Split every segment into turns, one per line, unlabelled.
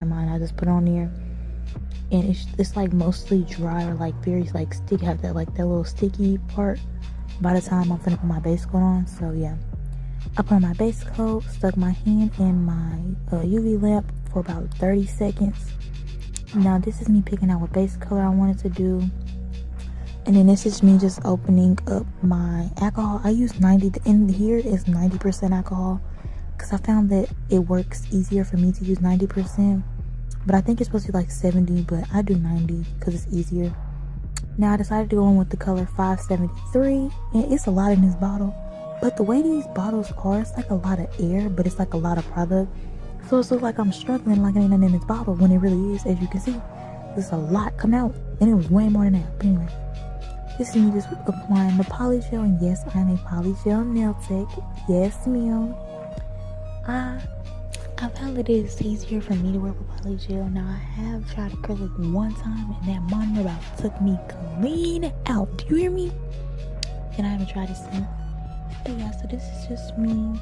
mine. I just put on there, and it's like mostly dry or like very like sticky. Have that like that little sticky part by the time I'm finna put my base coat on. So yeah, I put on my base coat, stuck my hand in my UV lamp for about 30 seconds. Now this is me picking out what base color I wanted to do. And then this is me just opening up my alcohol. I use 90, in here is 90% alcohol, because I found that it works easier for me to use 90%. But I think it's supposed to be like 70, but I do 90 because it's easier. Now I decided to go in with the color 573, and it's a lot in this bottle. But the way these bottles are, it's like a lot of air, but it's like a lot of product. So it looks like I'm struggling like ain't nothing in this bottle when it really is, as you can see. There's a lot coming out, and it was way more than that. But anyway. This is me just applying the polygel, and yes, I'm a polygel nail tech. Yes, ma'am. I found that it is easier for me to work with polygel. Now, I have tried acrylic one time, and that monitor about took me clean out. Do you hear me? And I haven't tried it since. But yeah, so this is just me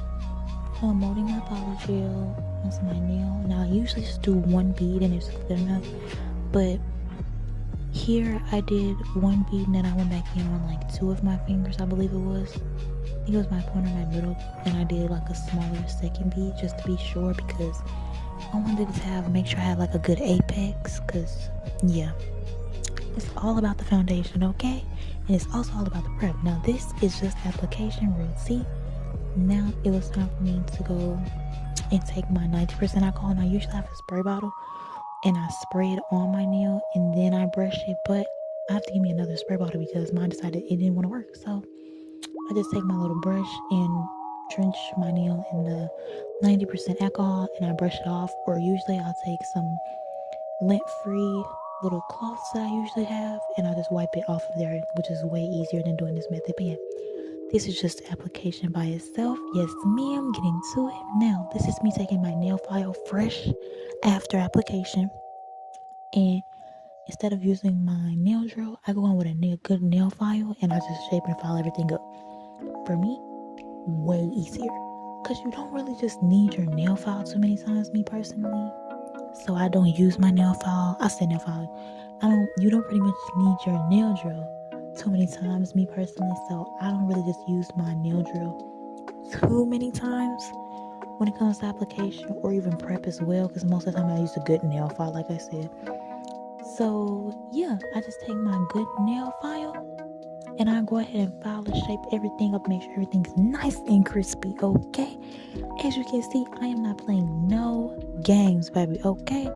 molding my polygel onto my nail. Now, I usually just do one bead, and it's good enough. But here I did one bead, and then I went back in on like 2 of my fingers, I believe it was. I think it was my pointer and my middle, and I did like a smaller second bead just to be sure, because I wanted to make sure I had like a good apex, because yeah, it's all about the foundation, okay? And it's also all about the prep. Now this is just application rules. See, now it was time for me to go and take my 90% alcohol, and I usually have a spray bottle, and I spray it on my nail, and then I brush it. But I have to give me another spray bottle because mine decided it didn't want to work. So I just take my little brush and drench my nail in the 90% alcohol, and I brush it off. Or usually I'll take some lint-free little cloths that I usually have, and I just wipe it off of there, which is way easier than doing this method. But yeah, this is just application by itself. Yes, ma'am, get into it. Now, this is me taking my nail file fresh after application, and instead of using my nail drill, I go in with a good nail file, and I just shape and file everything up. For me, way easier, because you don't really just need your nail file too many times, me personally. So I don't use my nail file. I say nail file. You don't pretty much need your nail drill too many times, me personally. So I don't really just use my nail drill too many times when it comes to application or even prep as well, because most of the time I use a good nail file, like I said. So yeah, I just take my good nail file, and I go ahead and file and shape everything up, make sure everything's nice and crispy, okay? As you can see, I am not playing no games, baby, okay?